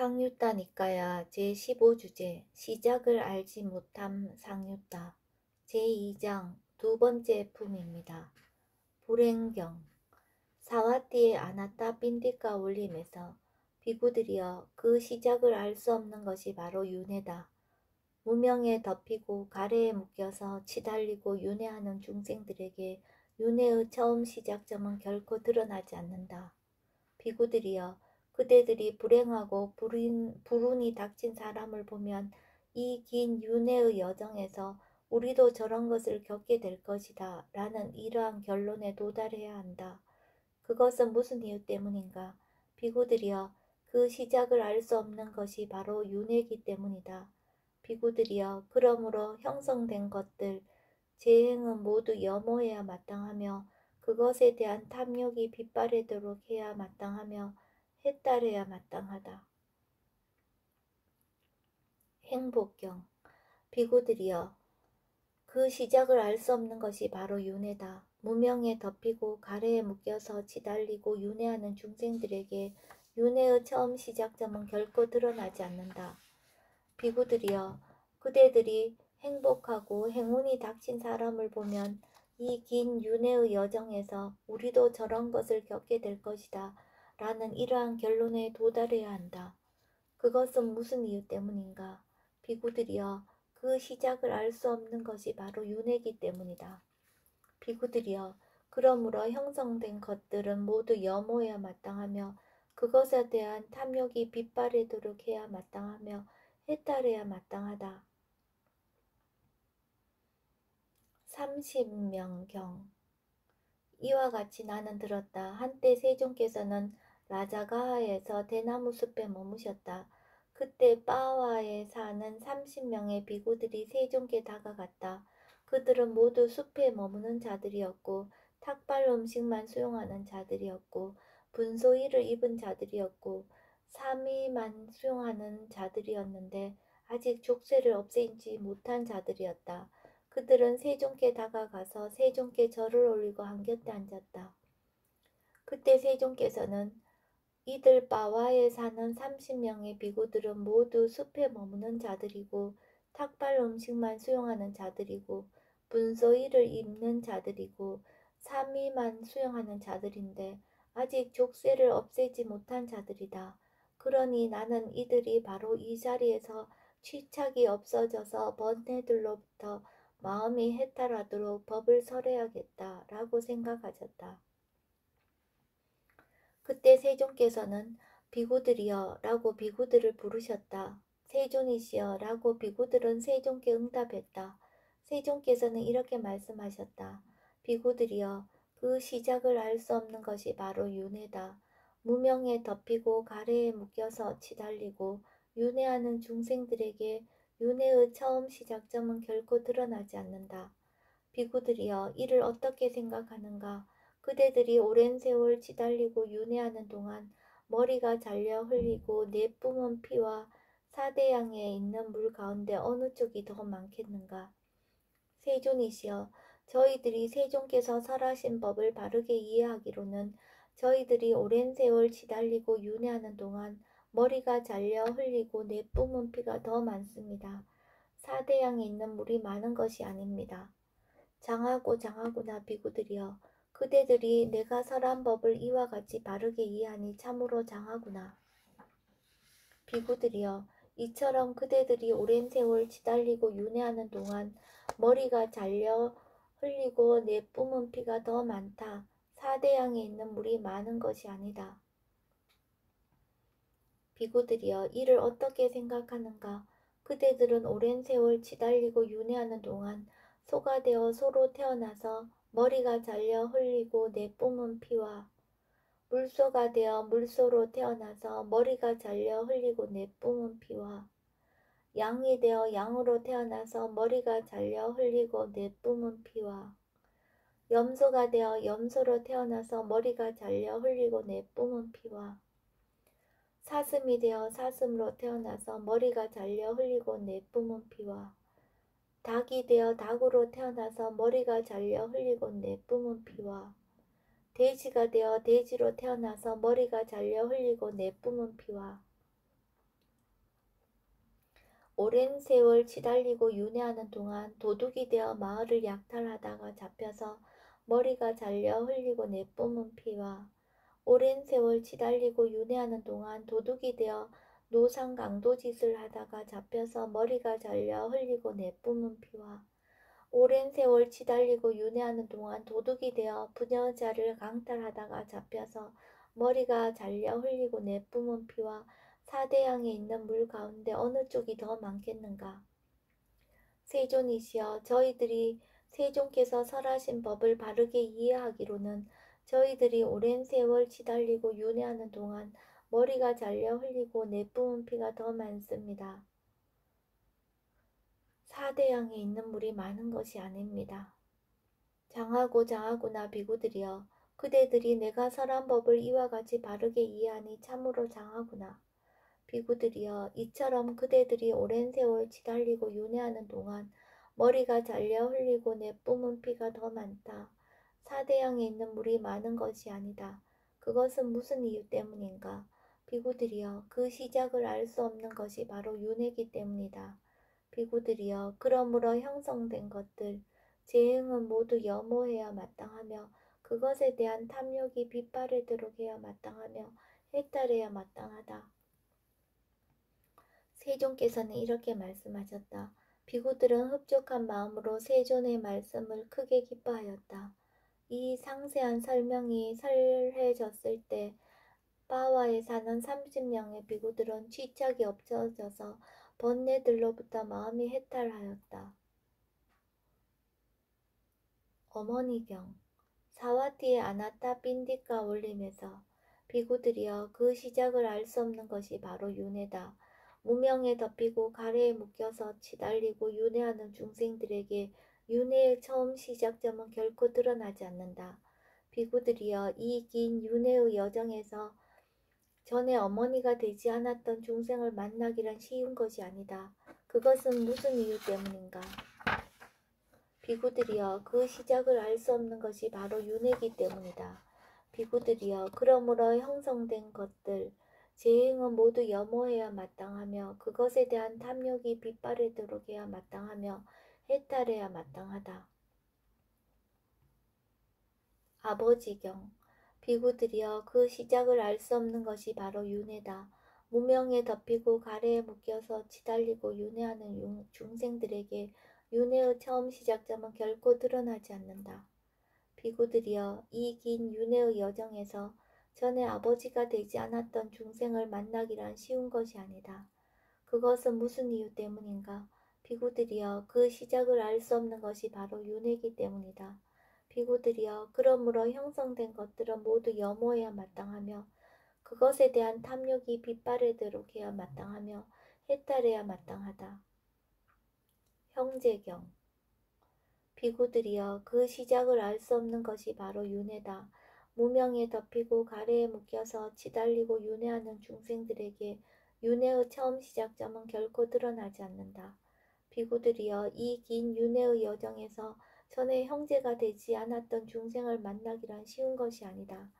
상유따 니까야 제15주제 시작을 알지 못함 상유따 제2장 두 번째 품입니다. 불행경 사와띠의 아나따 빈디까 올림에서 비구들이여 그 시작을 알 수 없는 것이 바로 윤회다. 무명에 덮이고 가래에 묶여서 치달리고 윤회하는 중생들에게 윤회의 처음 시작점은 결코 드러나지 않는다. 비구들이여 그대들이 불행하고 불운이 닥친 사람을 보면 이 긴 윤회의 여정에서 우리도 저런 것을 겪게 될 것이다 라는 이러한 결론에 도달해야 한다. 그것은 무슨 이유 때문인가? 비구들이여 그 시작을 알 수 없는 것이 바로 윤회이기 때문이다. 비구들이여 그러므로 형성된 것들 재행은 모두 염호해야 마땅하며 그것에 대한 탐욕이 빗바래도록 해야 마땅하며 해따르야 마땅하다. 행복경 비구들이여 그 시작을 알 수 없는 것이 바로 윤회다. 무명에 덮이고 가래에 묶여서 치달리고 윤회하는 중생들에게 윤회의 처음 시작점은 결코 드러나지 않는다. 비구들이여 그대들이 행복하고 행운이 닥친 사람을 보면 이 긴 윤회의 여정에서 우리도 저런 것을 겪게 될 것이다 라는 이러한 결론에 도달해야 한다. 그것은 무슨 이유 때문인가? 비구들이여 그 시작을 알 수 없는 것이 바로 윤회이기 때문이다. 비구들이여 그러므로 형성된 것들은 모두 염호해야 마땅하며 그것에 대한 탐욕이 빗바래도록 해야 마땅하며 해따르야 마땅하다. 30명경 이와 같이 나는 들었다. 한때 세종께서는 라자가하에서 대나무 숲에 머무셨다. 그때 빠와에 사는 30명의 비구들이 세종께 다가갔다. 그들은 모두 숲에 머무는 자들이었고 탁발 음식만 수용하는 자들이었고 분소일을 입은 자들이었고 사미만 수용하는 자들이었는데 아직 족쇄를 없애지 못한 자들이었다. 그들은 세종께 다가가서 세종께 절을 올리고 한곁에 앉았다. 그때 세종께서는 이들 빠와에 사는 30명의 비구들은 모두 숲에 머무는 자들이고 탁발 음식만 수용하는 자들이고 분소일을 입는 자들이고 사미만 수용하는 자들인데 아직 족쇄를 없애지 못한 자들이다. 그러니 나는 이들이 바로 이 자리에서 취착이 없어져서 번뇌들로부터 마음이 해탈하도록 법을 설해야겠다 라고 생각하셨다. 그때 세종께서는 비구들이여 라고 비구들을 부르셨다. 세존이시여 라고 비구들은 세종께 응답했다. 세종께서는 이렇게 말씀하셨다. 비구들이여 그 시작을 알 수 없는 것이 바로 윤회다. 무명에 덮이고 가래에 묶여서 치달리고 윤회하는 중생들에게 윤회의 처음 시작점은 결코 드러나지 않는다. 비구들이여 이를 어떻게 생각하는가? 그대들이 오랜 세월 치달리고 윤회하는 동안 머리가 잘려 흘리고 내뿜은 피와 사대양에 있는 물 가운데 어느 쪽이 더 많겠는가? 세존이시여 저희들이 세종께서 설하신 법을 바르게 이해하기로는 저희들이 오랜 세월 치달리고 윤회하는 동안 머리가 잘려 흘리고 내뿜은 피가 더 많습니다. 사대양에 있는 물이 많은 것이 아닙니다. 장하구나 비구들이여 그대들이 내가 설한 법을 이와 같이 바르게 이해하니 참으로 장하구나. 비구들이여 이처럼 그대들이 오랜 세월 치달리고 윤회하는 동안 머리가 잘려 흘리고 내뿜은 피가 더 많다. 사대양에 있는 물이 많은 것이 아니다. 비구들이여 이를 어떻게 생각하는가? 그대들은 오랜 세월 치달리고 윤회하는 동안 소가 되어 소로 태어나서 머리가 잘려 흘리고 내뿜은 피와 물소가 되어 물소로 태어나서 머리가 잘려 흘리고 내뿜은 피와 양이 되어 양으로 태어나서 머리가 잘려 흘리고 내뿜은 피와 염소가 되어 염소로 태어나서 머리가 잘려 흘리고 내뿜은 피와 사슴이 되어 사슴으로 태어나서 머리가 잘려 흘리고 내뿜은 피와 닭이 되어 닭으로 태어나서 머리가 잘려 흘리고 내뿜은 피와 돼지가 되어 돼지로 태어나서 머리가 잘려 흘리고 내뿜은 피와 오랜 세월 치달리고 윤회하는 동안 도둑이 되어 마을을 약탈하다가 잡혀서 머리가 잘려 흘리고 내뿜은 피와 오랜 세월 치달리고 윤회하는 동안 도둑이 되어 노상 강도짓을 하다가 잡혀서 머리가 잘려 흘리고 내뿜은 피와 오랜 세월 치달리고 윤회하는 동안 도둑이 되어 부녀자를 강탈하다가 잡혀서 머리가 잘려 흘리고 내뿜은 피와 사대양에 있는 물 가운데 어느 쪽이 더 많겠는가? 세존이시여, 저희들이 세존께서 설하신 법을 바르게 이해하기로는 저희들이 오랜 세월 치달리고 윤회하는 동안 머리가 잘려 흘리고 내뿜은 피가 더 많습니다. 사대양에 있는 물이 많은 것이 아닙니다. 장하고나 비구들이여, 그대들이 내가 설한 법을 이와 같이 바르게 이해하니 참으로 장하구나. 비구들이여, 이처럼 그대들이 오랜 세월 치달리고 윤회하는 동안 머리가 잘려 흘리고 내뿜은 피가 더 많다. 사대양에 있는 물이 많은 것이 아니다. 그것은 무슨 이유 때문인가? 비구들이여, 그 시작을 알 수 없는 것이 바로 윤회이기 때문이다. 비구들이여, 그러므로 형성된 것들, 재행은 모두 염호해야 마땅하며 그것에 대한 탐욕이 빗바래도록 해야 마땅하며 해탈해야 마땅하다. 세존께서는 이렇게 말씀하셨다. 비구들은 흡족한 마음으로 세존의 말씀을 크게 기뻐하였다. 이 상세한 설명이 설해졌을 때 바와에 사는 30명의 비구들은 취착이 없어져서 번뇌들로부터 마음이 해탈하였다. 어머니경 사와티의 아나타 빈디카 올림에서 비구들이여, 그 시작을 알 수 없는 것이 바로 윤회다. 무명에 덮이고 가래에 묶여서 치달리고 윤회하는 중생들에게 윤회의 처음 시작점은 결코 드러나지 않는다. 비구들이여, 이 긴 윤회의 여정에서 전에 어머니가 되지 않았던 중생을 만나기란 쉬운 것이 아니다. 그것은 무슨 이유 때문인가? 비구들이여, 그 시작을 알 수 없는 것이 바로 윤회이기 때문이다. 비구들이여, 그러므로 형성된 것들, 재행은 모두 염호해야 마땅하며 그것에 대한 탐욕이 빗바래도록 해야 마땅하며 해탈해야 마땅하다. 아버지경 비구들이여, 그 시작을 알 수 없는 것이 바로 윤회다. 무명에 덮이고 가래에 묶여서 치달리고 윤회하는 중생들에게 윤회의 처음 시작점은 결코 드러나지 않는다. 비구들이여, 이 긴 윤회의 여정에서 전에 아버지가 되지 않았던 중생을 만나기란 쉬운 것이 아니다. 그것은 무슨 이유 때문인가? 비구들이여, 그 시작을 알 수 없는 것이 바로 윤회이기 때문이다. 비구들이여, 그러므로 형성된 것들은 모두 염호해야 마땅하며 그것에 대한 탐욕이 빗바래도록 해야 마땅하며 해탈해야 마땅하다. 형제경 비구들이여, 그 시작을 알 수 없는 것이 바로 윤회다. 무명에 덮이고 가래에 묶여서 치달리고 윤회하는 중생들에게 윤회의 처음 시작점은 결코 드러나지 않는다. 비구들이여, 이 긴 윤회의 여정에서 전에 형제가 되지 않았던 중생을 만나기란 쉬운 것이 아니다.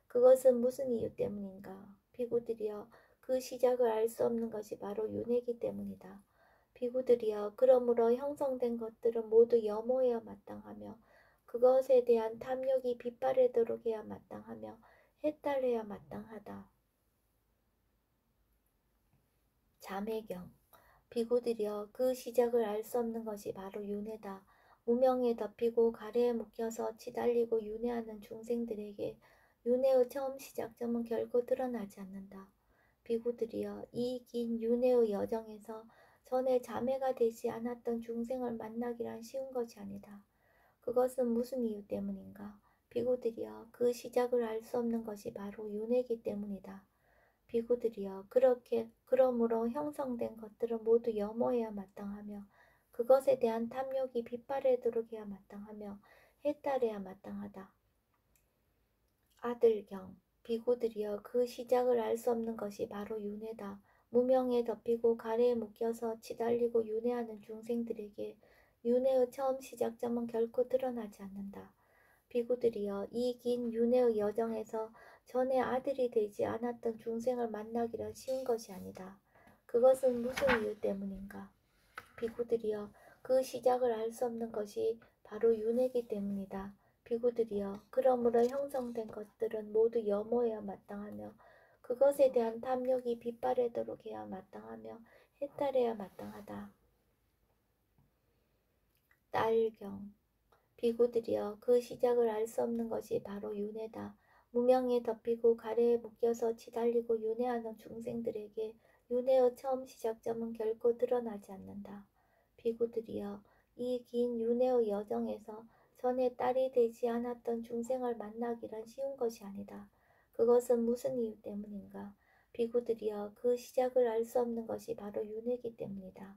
그것은 무슨 이유 때문인가? 비구들이여, 그 시작을 알 수 없는 것이 바로 윤회이기 때문이다. 비구들이여, 그러므로 형성된 것들은 모두 염호해야 마땅하며 그것에 대한 탐욕이 빗바래도록 해야 마땅하며 해탈해야 마땅하다. 자매경 비구들이여, 그 시작을 알 수 없는 것이 바로 윤회다. 무명에 덮이고 가래에 묶여서 치달리고 윤회하는 중생들에게 윤회의 처음 시작점은 결코 드러나지 않는다. 비구들이여, 이 긴 윤회의 여정에서 전에 자매가 되지 않았던 중생을 만나기란 쉬운 것이 아니다. 그것은 무슨 이유 때문인가? 비구들이여, 그 시작을 알 수 없는 것이 바로 윤회이기 때문이다. 비구들이여, 그러므로 형성된 것들은 모두 염호해야 마땅하며 그것에 대한 탐욕이 빗바래도록 해야 마땅하며 해탈해야 마땅하다. 아들경 비구들이여, 그 시작을 알 수 없는 것이 바로 윤회다. 무명에 덮이고 가래에 묶여서 치달리고 윤회하는 중생들에게 윤회의 처음 시작점은 결코 드러나지 않는다. 비구들이여, 이 긴 윤회의 여정에서 전에 아들이 되지 않았던 중생을 만나기란 쉬운 것이 아니다. 그것은 무슨 이유 때문인가? 비구들이여 그 시작을 알 수 없는 것이 바로 윤회이기 때문이다. 비구들이여 그러므로 형성된 것들은 모두 염호해야 마땅하며 그것에 대한 탐욕이 빛바래도록 해야 마땅하며 해탈해야 마땅하다. 딸경 비구들이여 그 시작을 알 수 없는 것이 바로 윤회다. 무명에 덮이고 가래에 묶여서 치달리고 윤회하는 중생들에게 윤회의 처음 시작점은 결코 드러나지 않는다. 비구들이여 이 긴 윤회의 여정에서 전에 딸이 되지 않았던 중생을 만나기란 쉬운 것이 아니다. 그것은 무슨 이유 때문인가? 비구들이여 그 시작을 알 수 없는 것이 바로 윤회이기 때문이다.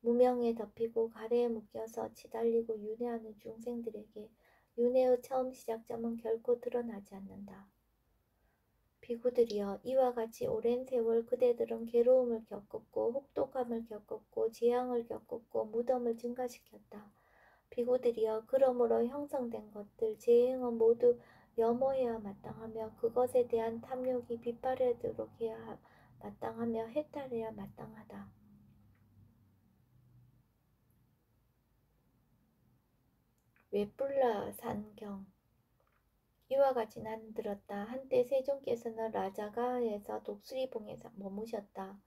무명에 덮이고 가래에 묶여서 치달리고 윤회하는 중생들에게 윤회의 처음 시작점은 결코 드러나지 않는다. 비구들이여 이와 같이 오랜 세월 그대들은 괴로움을 겪었고 혹독함을 겪었고 재앙을 겪었고 무덤을 증가시켰다. 비구들이여 그러므로 형성된 것들 재행은 모두 염호해야 마땅하며 그것에 대한 탐욕이 빛바래도록 해야 마땅하며 해탈해야 마땅하다. 외뿔라 산경 이와 같이 나는 들었다. 한때 세종께서는 라자가에서 독수리봉에서 머무셨다.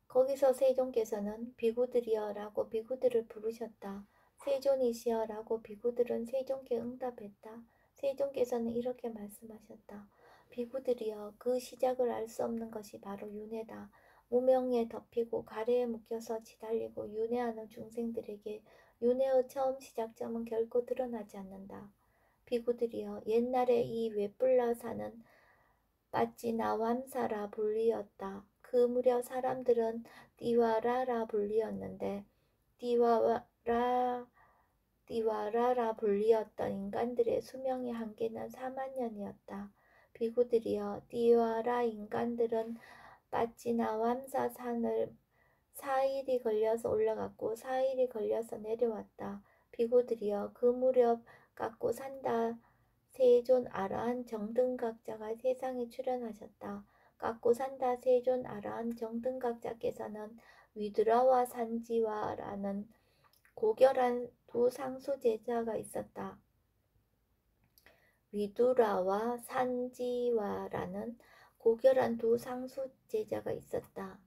거기서 세종께서는 비구들이여 라고 비구들을 부르셨다. 세존이시여 라고 비구들은 세종께 응답했다. 세종께서는 이렇게 말씀하셨다. 비구들이여 그 시작을 알 수 없는 것이 바로 윤회다. 무명에 덮이고 가래에 묶여서 치달리고 윤회하는 중생들에게 윤회의 처음 시작점은 결코 드러나지 않는다. 비구들이여 옛날에 이 웨뿔라사는 빠찌나완사라 불리었다. 그 무렵 사람들은 띠와라라 불리었는데 띠와라라 불리었던 인간들의 수명의 한계는 4만 년이었다. 비구들이여 띠와라 인간들은 빠찌나완사 산을 4일이 걸려서 올라갔고 4일이 걸려서 내려왔다. 비구들이여 그 무렵 갖고 산다. 세존 아라한 정등각자가 세상에 출현하셨다. 갖고 산다 세존 아라한 정등각자께서는 위두라와 산지와라는 고결한 두 상수 제자가 있었다. 위두라와 산지와라는 고결한 두 상수 제자가 있었다.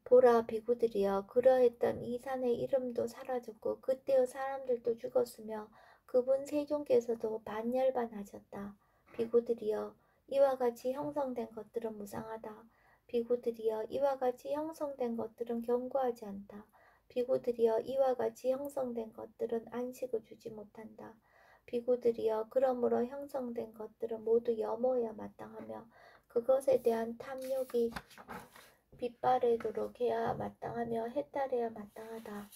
보라 비구들이여 그러했던 이 산의 이름도 사라졌고 그때의 사람들도 죽었으며 그분 세종께서도 반열반하셨다. 비구들이여 이와 같이 형성된 것들은 무상하다. 비구들이여 이와 같이 형성된 것들은 견고하지 않다. 비구들이여 이와 같이 형성된 것들은 안식을 주지 못한다. 비구들이여 그러므로 형성된 것들은 모두 염호해야 마땅하며 그것에 대한 탐욕이 빛바래도록 해야 마땅하며 해탈해야 마땅하다.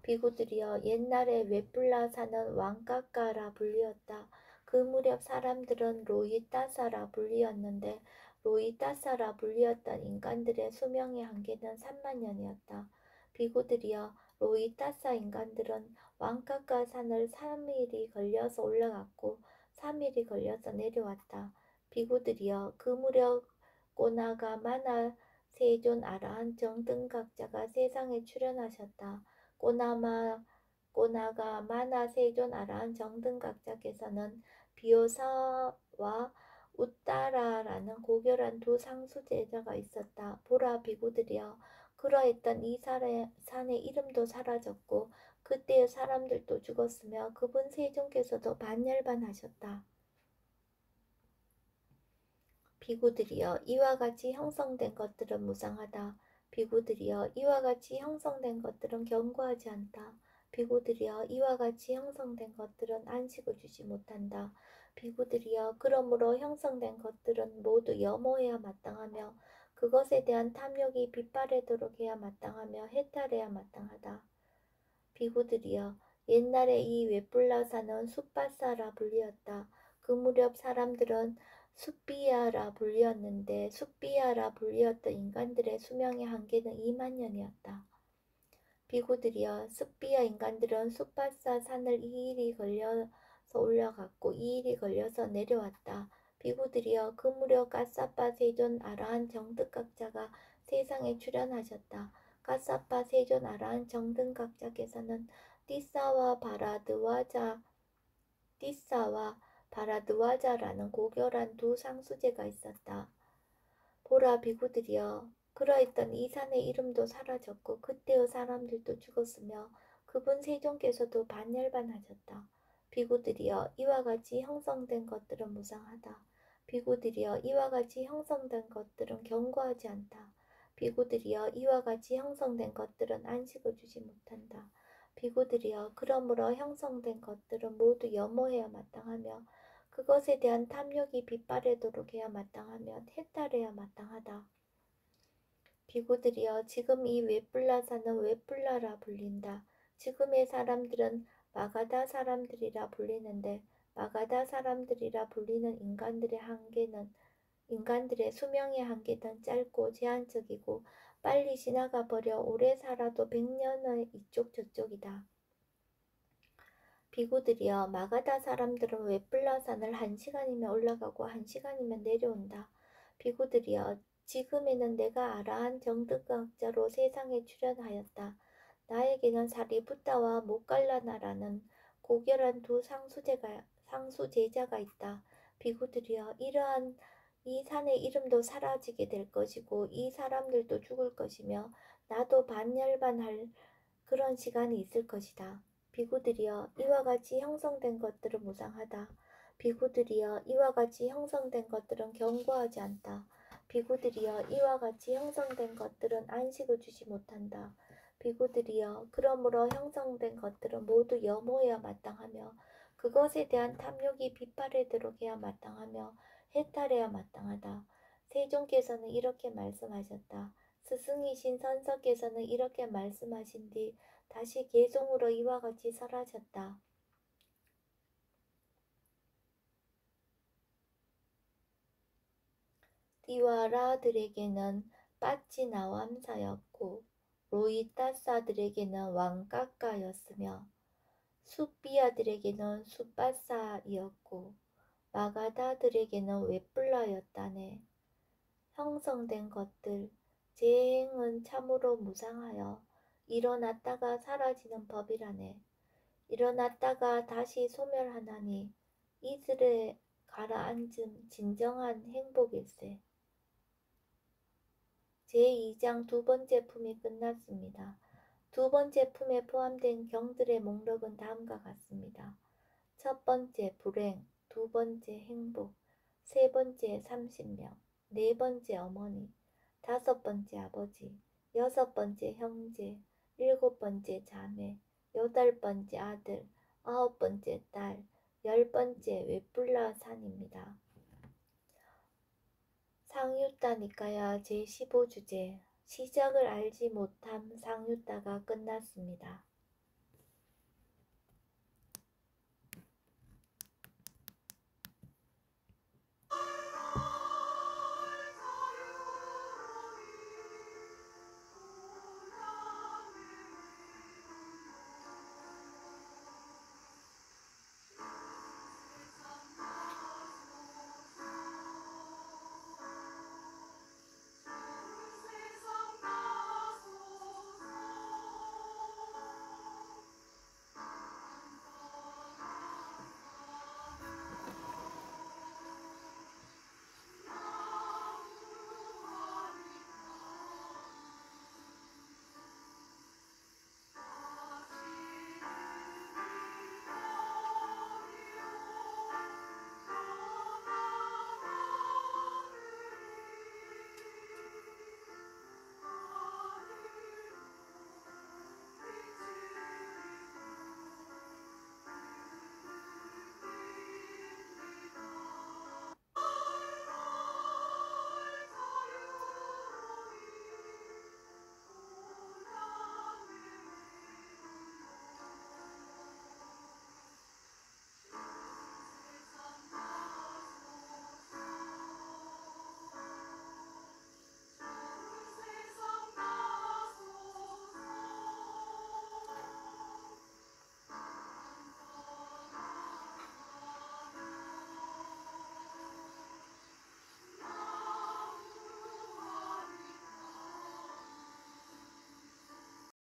비구들이여 옛날에 웨뿔라사는 왕까까라 불리었다. 그 무렵 사람들은 로이따사라 불리었는데 로이따사라 불리었던 인간들의 수명의 한계는 3만 년이었다. 비구들이여 로이따사 인간들은 왕까까 산을 3일이 걸려서 올라갔고 3일이 걸려서 내려왔다. 비구들이여 그 무렵 꼬나가 마나 세존 아라한 정등각자가 세상에 출현하셨다. 꼬나가 마나 세존 아라한 정등각자께서는 비오사와 우따라라는 고결한 두 상수 제자가 있었다. 보라 비구들이여 그러했던 이 산의 이름도 사라졌고 그때의 사람들도 죽었으며 그분 세종께서도 반열반하셨다. 비구들이여 이와 같이 형성된 것들은 무상하다. 비구들이여 이와 같이 형성된 것들은 견고하지 않다. 비구들이여 이와 같이 형성된 것들은 안식을 주지 못한다. 비구들이여 그러므로 형성된 것들은 모두 염호해야 마땅하며 그것에 대한 탐욕이 빛바래도록 해야 마땅하며 해탈해야 마땅하다. 비구들이여 옛날에 이 웨뿔라사는 숫바사라 불리었다. 그 무렵 사람들은 숫비야라 불리었는데 숫비야라 불리었던 인간들의 수명의 한계는 2만 년이었다. 비구들이여 숫비야 인간들은 숫바사 산을 2일이 걸려서 올라갔고 2일이 걸려서 내려왔다. 비구들이여 그 무렵 까사빠 세존 아라한 정득각자가 세상에 출현하셨다. 가사파 세존 아라한 정등각자께서는 띠사와 바라드와자라는 고결한 두 상수제가 있었다. 보라 비구들이여, 그러했던 이 산의 이름도 사라졌고 그때의 사람들도 죽었으며 그분 세존께서도 반열반하셨다. 비구들이여, 이와 같이 형성된 것들은 무상하다. 비구들이여, 이와 같이 형성된 것들은 견고하지 않다. 비구들이여, 이와 같이 형성된 것들은 안식을 주지 못한다. 비구들이여, 그러므로 형성된 것들은 모두 염호해야 마땅하며 그것에 대한 탐욕이 빛바래도록 해야 마땅하며 해탈해야 마땅하다. 비구들이여, 지금 이 웨뿔라산은 웨뿔라라 불린다. 지금의 사람들은 마가다 사람들이라 불리는데 마가다 사람들이라 불리는 인간들의 수명의 한계는 짧고 제한적이고 빨리 지나가 버려 오래 살아도 100년의 이쪽 저쪽이다. 비구들이여, 마가다 사람들은 웨뿔라산을 1시간이면 올라가고 1시간이면 내려온다. 비구들이여, 지금에는 내가 아라한 정등각자로 세상에 출현하였다. 나에게는 사리부타와 모갈라나라는 고결한 두 상수제자가 있다. 비구들이여, 이러한 이 산의 이름도 사라지게 될 것이고 이 사람들도 죽을 것이며 나도 반열반할 그런 시간이 있을 것이다. 비구들이여, 이와 같이 형성된 것들은 무상하다. 비구들이여, 이와 같이 형성된 것들은 견고하지 않다. 비구들이여, 이와 같이 형성된 것들은 안식을 주지 못한다. 비구들이여, 그러므로 형성된 것들은 모두 염호해야 마땅하며 그것에 대한 탐욕이 빛바래도록 해야 마땅하며 해탈해야 마땅하다. 세존께서는 이렇게 말씀하셨다. 스승이신 선서께서는 이렇게 말씀하신 뒤 다시 개송으로 이와 같이 설하셨다. 디와라들에게는 빠찌나왰사였고 로이따사들에게는 왕까까였으며 숫비아들에게는 숫바사이었고 마가다들에게는 웨뿔라였다네. 형성된 것들, 재행은 참으로 무상하여 일어났다가 사라지는 법이라네. 일어났다가 다시 소멸하나니 이들의 가라앉음 진정한 행복일세. 제2장 두 번째 품이 끝났습니다. 두 번째 품에 포함된 경들의 목록은 다음과 같습니다. 첫 번째 불행, 두 번째 행복, 세 번째 30명, 네 번째 어머니, 다섯 번째 아버지, 여섯 번째 형제, 일곱 번째 자매, 여덟 번째 아들, 아홉 번째 딸, 열 번째 웨뿔라산입니다. 상유따 니까야 제15주제 시작을 알지 못함 상유따가 끝났습니다.